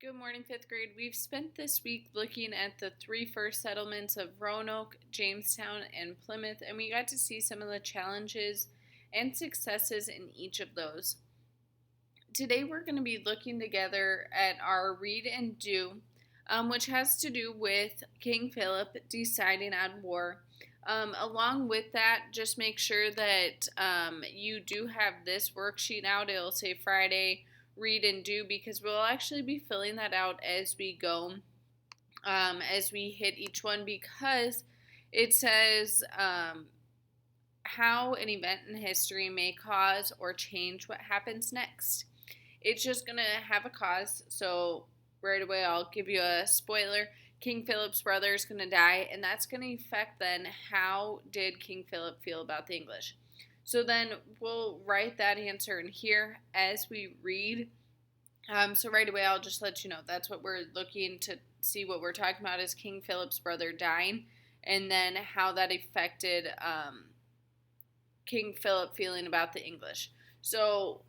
Good morning, fifth grade. We've spent this week looking at the three first settlements of Roanoke, Jamestown, and Plymouth, and we got to see some of the challenges and successes in each of those. Today, we're going to be looking together at our read and do, which has to do with King Philip deciding on war. Along with that, just make sure that you do have this worksheet out. It'll say Friday read and do because we'll actually be filling that out as we go, as we hit each one, because it says how an event in history may cause or change what happens next. It's just going to have a cause, so right away I'll give you a spoiler. King Philip's brother is going to die, and that's going to affect then how did King Philip feel about the English. So then we'll write that answer in here as we read. So right away I'll just let you know that's what we're looking to see. What we're talking about is King Philip's brother dying, and then how that affected King Philip feeling about the English. So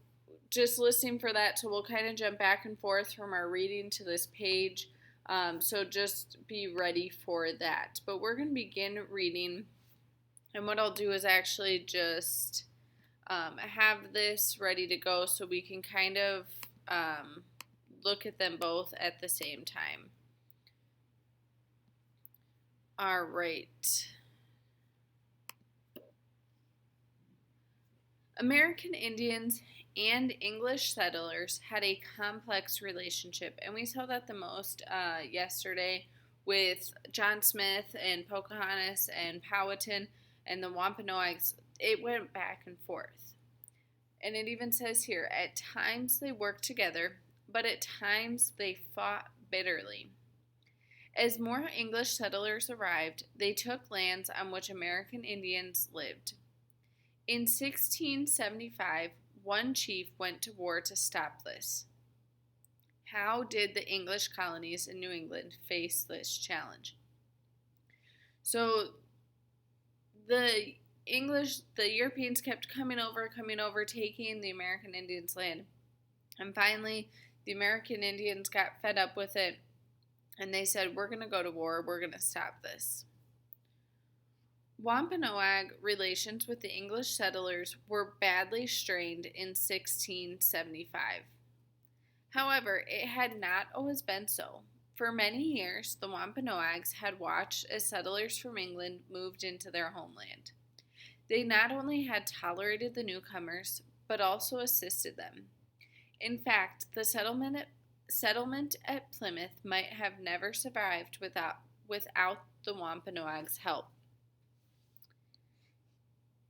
just listening for that. So we'll kind of jump back and forth from our reading to this page. So just be ready for that. But we're going to begin reading. And what I'll do is actually just have this ready to go so we can kind of look at them both at the same time. All right. American Indians and English settlers had a complex relationship, and we saw that the most yesterday with John Smith and Pocahontas and Powhatan and the Wampanoags. It went back and forth. And it even says here, at times they worked together, but at times they fought bitterly. As more English settlers arrived, they took lands on which American Indians lived. In 1675, one chief went to war to stop this. How did the English colonies in New England face this challenge? So the Europeans kept coming over, taking the American Indians' land. And finally, the American Indians got fed up with it, and they said, we're going to go to war, we're going to stop this. Wampanoag relations with the English settlers were badly strained in 1675. However, it had not always been so. For many years, the Wampanoags had watched as settlers from England moved into their homeland. They not only had tolerated the newcomers, but also assisted them. In fact, the settlement at Plymouth might have never survived without the Wampanoags' help.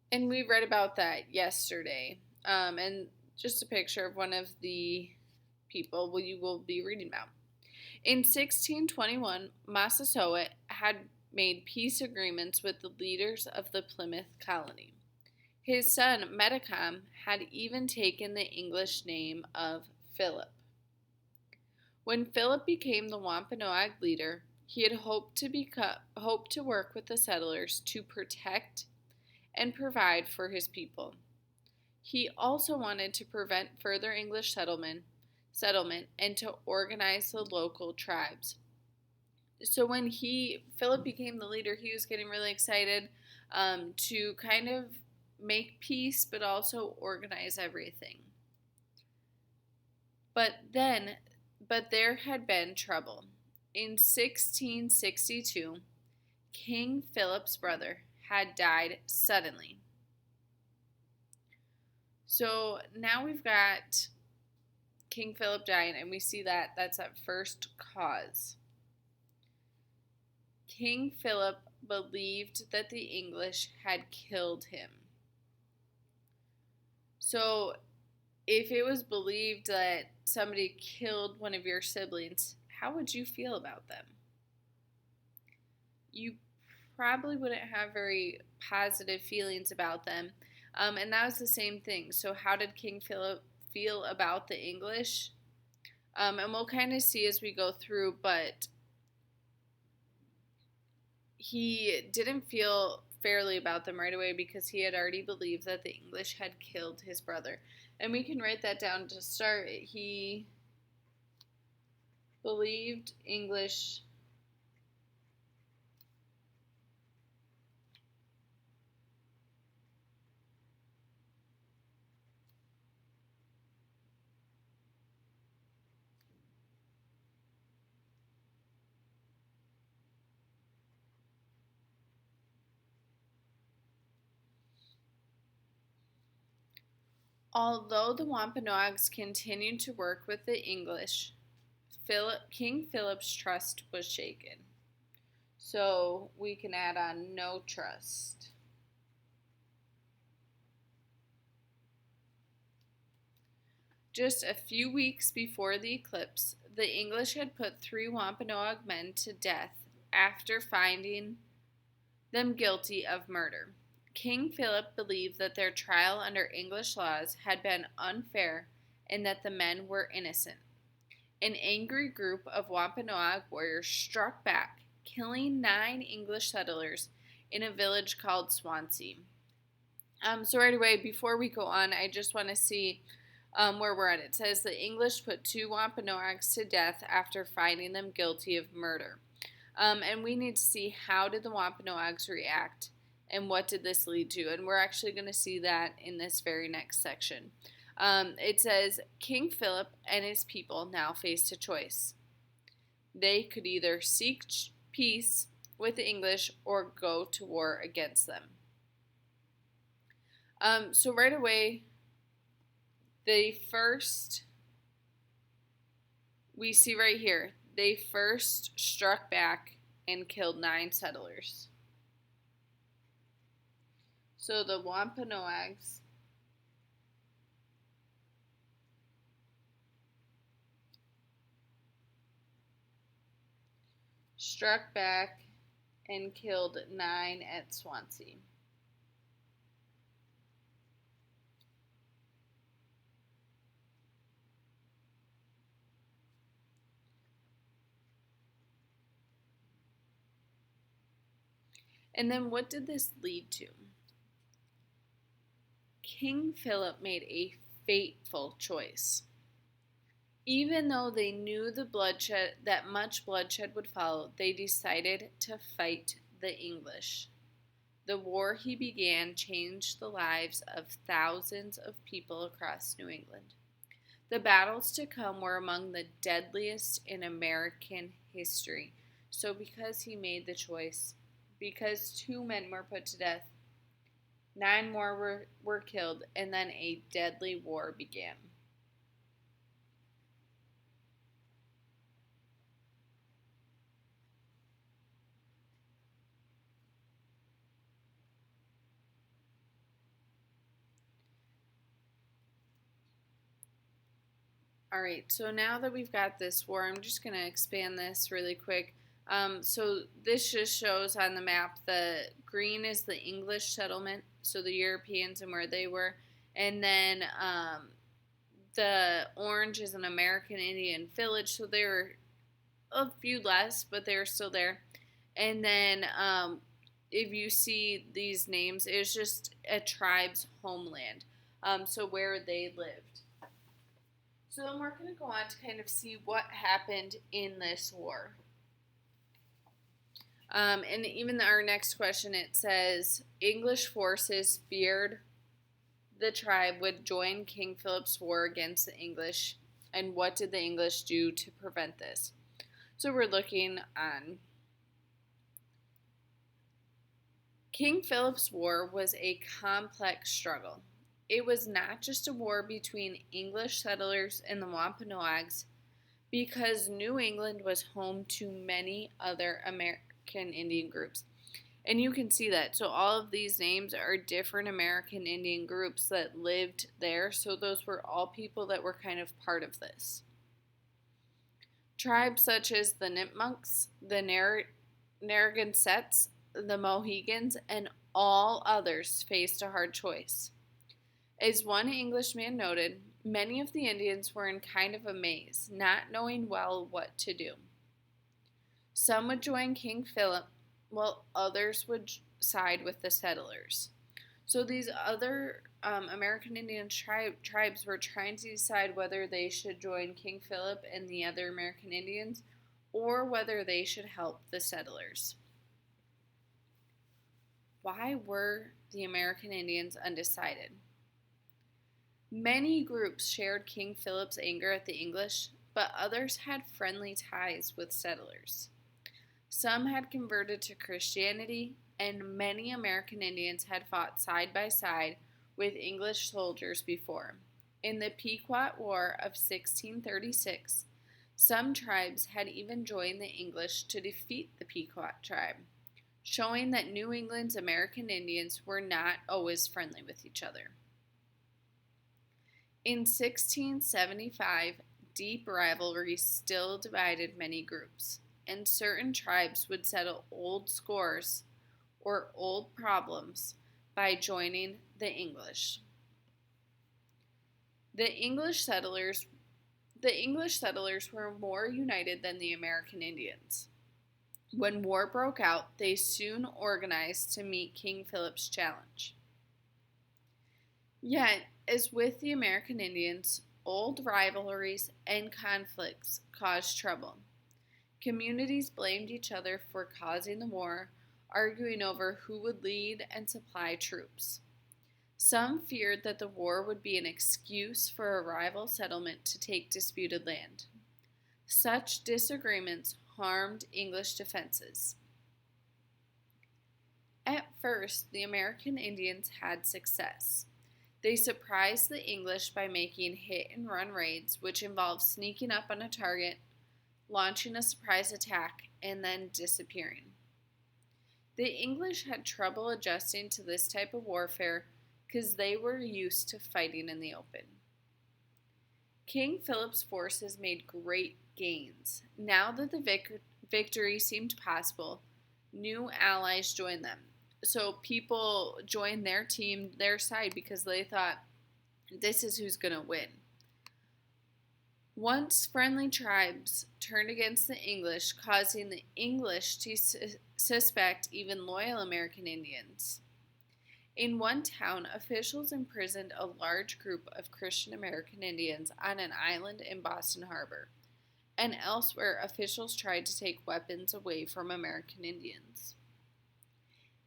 And we read about that yesterday. And just a picture of one of the people you will be reading about. In 1621, Massasoit had made peace agreements with the leaders of the Plymouth colony. His son, Metacom, had even taken the English name of Philip. When Philip became the Wampanoag leader, he had hoped to work with the settlers to protect and provide for his people. He also wanted to prevent further English settlement and to organize the local tribes. So when Philip became the leader, he was getting really excited to kind of make peace, but also organize everything. But there had been trouble. In 1662, King Philip's brother had died suddenly. So now we've got King Philip dying, and we see that that's at first cause. King Philip believed that the English had killed him. So if it was believed that somebody killed one of your siblings, how would you feel about them? You probably wouldn't have very positive feelings about them. And that was the same thing. So how did King Philip feel about the English? And we'll kind of see as we go through, but he didn't feel fairly about them right away because he had already believed that the English had killed his brother. And we can write that down to start. He believed English Although the Wampanoags continued to work with the English, King Philip's trust was shaken. So we can add on no trust. Just a few weeks before the eclipse, the English had put 3 Wampanoag men to death after finding them guilty of murder. King Philip believed that their trial under English laws had been unfair and that the men were innocent. An angry group of Wampanoag warriors struck back, killing 9 English settlers in a village called Swansea. So right away, before we go on, I just want to see where we're at. It says the English put 2 Wampanoags to death after finding them guilty of murder. And we need to see how did the Wampanoags react and what did this lead to. And we're actually going to see that in this very next section. It says King Philip and his people now faced a choice. They could either seek peace with the English or go to war against them. So right away, we see right here, they first struck back and killed 9 settlers. So the Wampanoags struck back and killed 9 at Swansea. And then what did this lead to? King Philip made a fateful choice. Even though they knew that much bloodshed would follow, they decided to fight the English. The war he began changed the lives of thousands of people across New England. The battles to come were among the deadliest in American history. So because he made the choice, because 2 men were put to death, 9 more were killed, and then a deadly war began. All right, so now that we've got this war, I'm just going to expand this really quick. So this just shows on the map the green is the English settlement, so the Europeans and where they were, and then the orange is an American Indian village, so they were a few less, but they were still there. And then if you see these names, it's just a tribe's homeland, so where they lived. So then we're going to go on to kind of see what happened in this war. And even our next question, it says, English forces feared the tribe would join King Philip's war against the English, and what did the English do to prevent this? So we're looking on. King Philip's war was a complex struggle. It was not just a war between English settlers and the Wampanoags, because New England was home to many other American Indian groups. And you can see that. So all of these names are different American Indian groups that lived there. So those were all people that were kind of part of this. Tribes such as the Nipmunks, the Narragansetts, the Mohegans, and all others faced a hard choice. As one Englishman noted, many of the Indians were in kind of a maze, not knowing well what to do. Some would join King Philip, while others would side with the settlers. So these other American Indian tribes were trying to decide whether they should join King Philip and the other American Indians or whether they should help the settlers. Why were the American Indians undecided? Many groups shared King Philip's anger at the English, but others had friendly ties with settlers. Some had converted to Christianity, and many American Indians had fought side by side with English soldiers before. In the Pequot War of 1636, some tribes had even joined the English to defeat the Pequot tribe, showing that New England's American Indians were not always friendly with each other. In 1675, deep rivalries still divided many groups, and certain tribes would settle old scores or old problems by joining the English. The English settlers were more united than the American Indians. When war broke out, they soon organized to meet King Philip's challenge. Yet, as with the American Indians, old rivalries and conflicts caused trouble. Communities blamed each other for causing the war, arguing over who would lead and supply troops. Some feared that the war would be an excuse for a rival settlement to take disputed land. Such disagreements harmed English defenses. At first, the American Indians had success. They surprised the English by making hit and run raids, which involved sneaking up on a target, launching a surprise attack, and then disappearing. The English had trouble adjusting to this type of warfare because they were used to fighting in the open. King Philip's forces made great gains. Now that the victory seemed possible, new allies joined them. So people joined their team, their side, because they thought, this is who's going to win. Once friendly tribes turned against the English, causing the English to suspect even loyal American Indians. In one town, officials imprisoned a large group of Christian American Indians on an island in Boston Harbor, and elsewhere, officials tried to take weapons away from American Indians.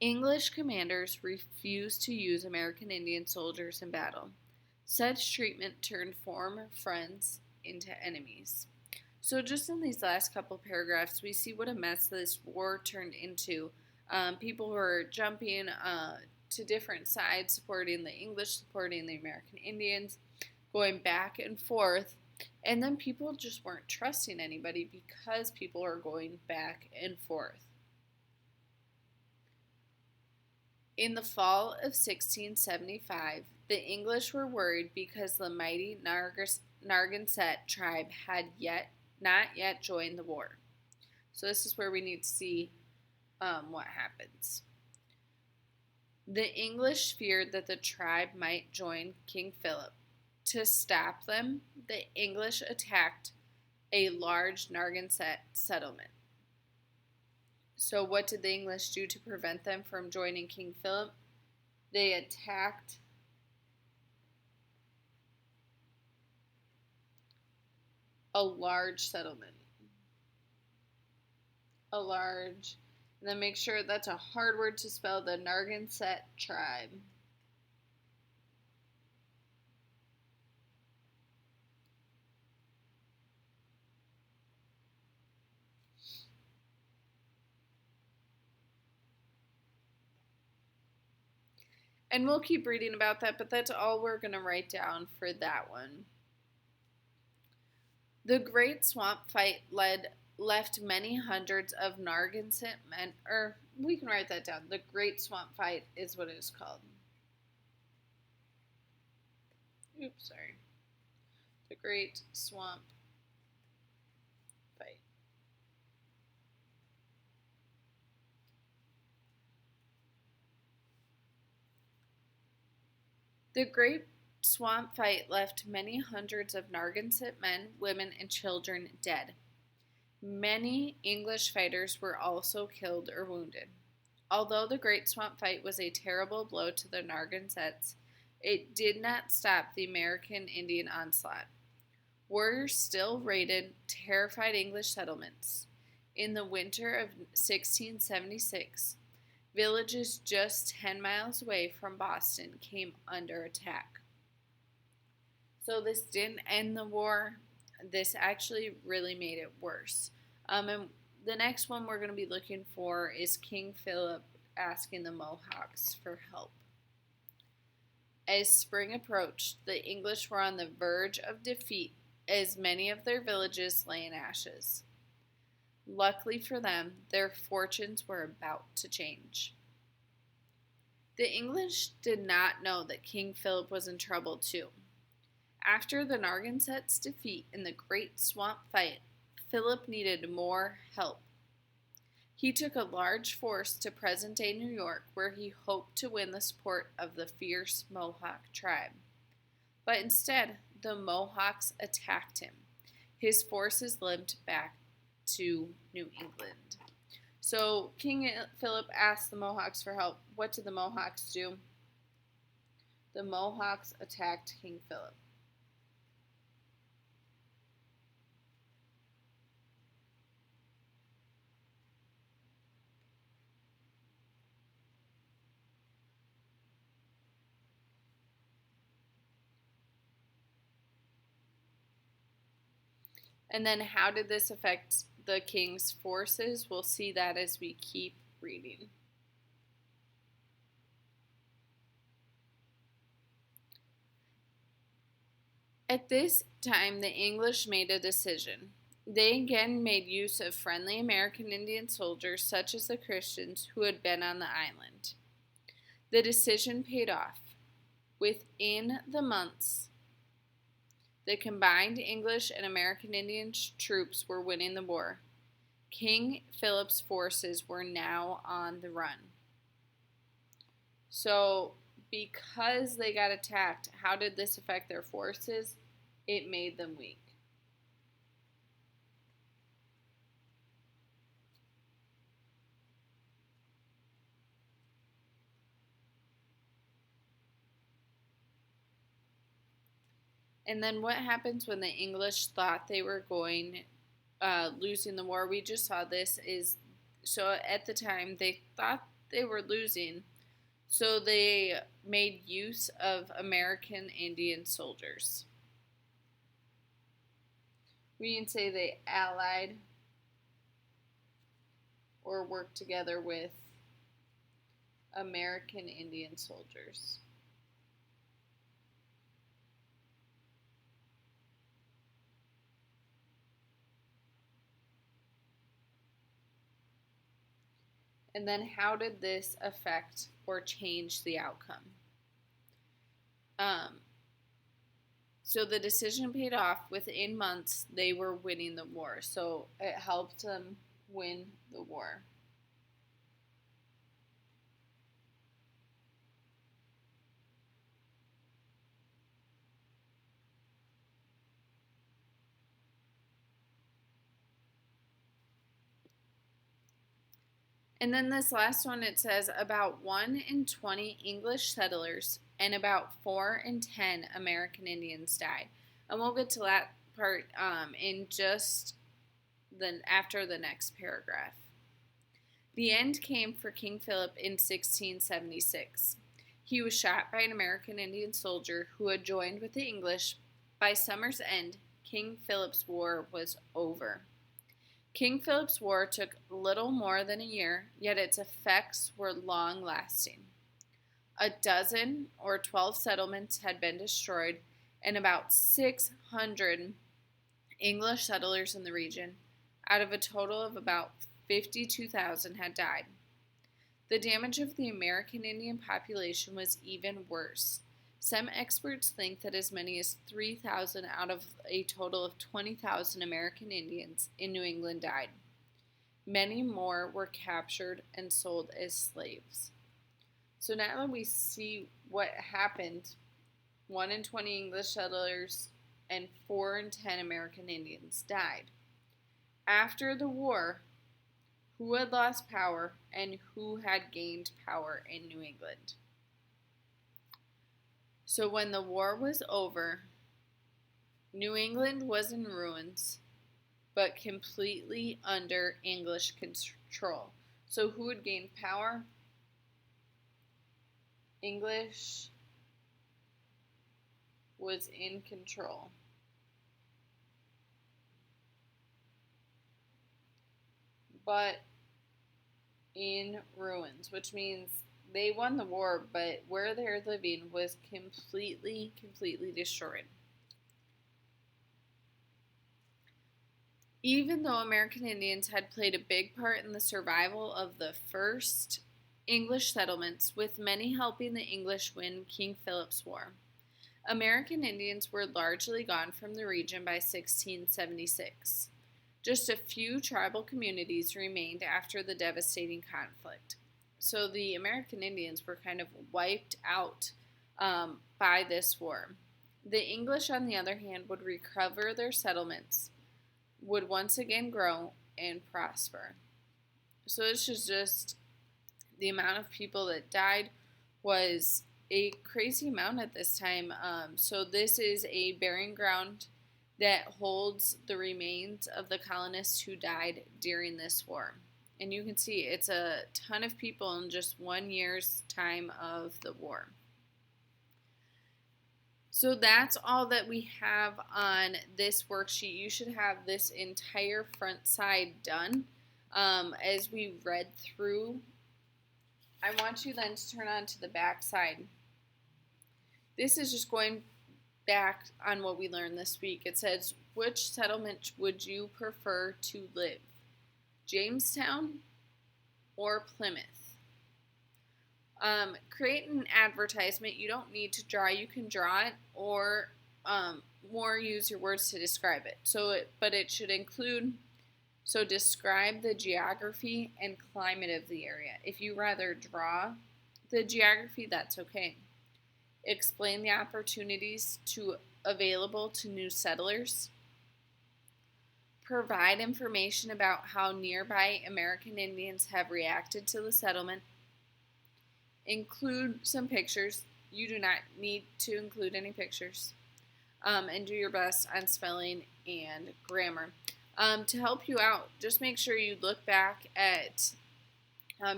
English commanders refused to use American Indian soldiers in battle. Such treatment turned former friends into enemies. So just in these last couple paragraphs, we see what a mess this war turned into. People were jumping to different sides, supporting the English, supporting the American Indians, going back and forth. And then people just weren't trusting anybody because people were going back and forth. In the fall of 1675, the English were worried because the mighty Narragansett tribe had not yet joined the war. So this is where we need to see what happens. The English feared that the tribe might join King Philip. To stop them, the English attacked a large Narragansett settlement. So what did the English do to prevent them from joining King Philip? They attacked a large settlement. And then make sure that's a hard word to spell, the Narragansett tribe. And we'll keep reading about that, but that's all we're going to write down for that one. The Great Swamp Fight left many hundreds of Narragansett men, or we can write that down. The Great Swamp Fight is what it is called. Oops, sorry. The Great Swamp Fight. The Great Swamp Fight left many hundreds of Narragansett men, women, and children dead. Many English fighters were also killed or wounded. Although the Great Swamp Fight was a terrible blow to the Narragansetts, it did not stop the American Indian onslaught. Warriors still raided terrified English settlements. In the winter of 1676, villages just 10 miles away from Boston came under attack. So this didn't end the war. This actually really made it worse. And the next one we're going to be looking for is King Philip asking the Mohawks for help. As spring approached, the English were on the verge of defeat as many of their villages lay in ashes. Luckily for them, their fortunes were about to change. The English did not know that King Philip was in trouble too. After the Narragansetts' defeat in the Great Swamp Fight, Philip needed more help. He took a large force to present-day New York, where he hoped to win the support of the fierce Mohawk tribe. But instead, the Mohawks attacked him. His forces limped back to New England. So King Philip asked the Mohawks for help. What did the Mohawks do? The Mohawks attacked King Philip. And then how did this affect the king's forces? We'll see that as we keep reading. At this time, the English made a decision. They again made use of friendly American Indian soldiers, such as the Christians who had been on the island. The decision paid off. Within the months, the combined English and American Indian troops were winning the war. King Philip's forces were now on the run. So, because they got attacked, how did this affect their forces? It made them weak. And then what happens when the English thought they were losing the war? We just saw this so at the time they thought they were losing, so they made use of American Indian soldiers. We can say they allied or worked together with American Indian soldiers. And then how did this affect or change the outcome? So the decision paid off. Within months, they were winning the war. So it helped them win the war. And then this last one, it says about 1 in 20 English settlers and about 4 in 10 American Indians died. And we'll get to that part in just after the next paragraph. The end came for King Philip in 1676. He was shot by an American Indian soldier who had joined with the English. By summer's end, King Philip's war was over. King Philip's War took little more than a year, yet its effects were long-lasting. A dozen or 12 settlements had been destroyed, and about 600 English settlers in the region, out of a total of about 52,000, had died. The damage of the American Indian population was even worse. Some experts think that as many as 3,000 out of a total of 20,000 American Indians in New England died. Many more were captured and sold as slaves. So now that we see what happened, 1 in 20 English settlers and 4 in 10 American Indians died. After the war, who had lost power and who had gained power in New England. So when the war was over, New England was in ruins, but completely under English control. So who had gained power? English was in control. But in ruins, which means they won the war, but where they're living was completely destroyed. Even though American Indians had played a big part in the survival of the first English settlements, with many helping the English win King Philip's War, American Indians were largely gone from the region by 1676. Just a few tribal communities remained after the devastating conflict. So the American Indians were kind of wiped out by this war. The English, on the other hand, would recover their settlements, would once again grow and prosper. So this is just the amount of people that died was a crazy amount at this time. So this is a burying ground that holds the remains of the colonists who died during this war. And you can see it's a ton of people in just 1 year's time of the war. So that's all that we have on this worksheet. You should have this entire front side done. As we read through, I want you then to turn on to the back side. This is just going back on what we learned this week. It says, which settlement would you prefer to live? Jamestown or Plymouth? Create an advertisement. You don't need to draw. You can draw it or more use your words to describe it. But it should include, so describe the geography and climate of the area. If you rather draw the geography, that's okay. Explain the opportunities available to new settlers. Provide information about how nearby American Indians have reacted to the settlement. Include some pictures. You do not need to include any pictures. And do your best on spelling and grammar. To help you out, just make sure you look back at,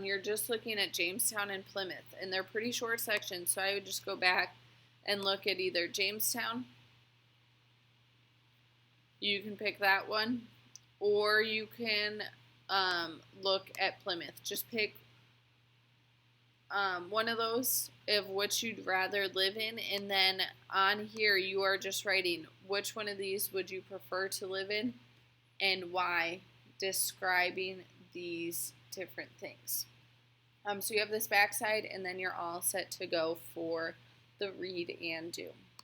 you're just looking at Jamestown and Plymouth, and they're pretty short sections, so I would just go back and look at either Jamestown, you can pick that one, or you can look at Plymouth. Just pick one of those of which you'd rather live in, and then on here you are just writing which one of these would you prefer to live in and why, describing these different things. So you have this backside, and then you're all set to go for the read and do.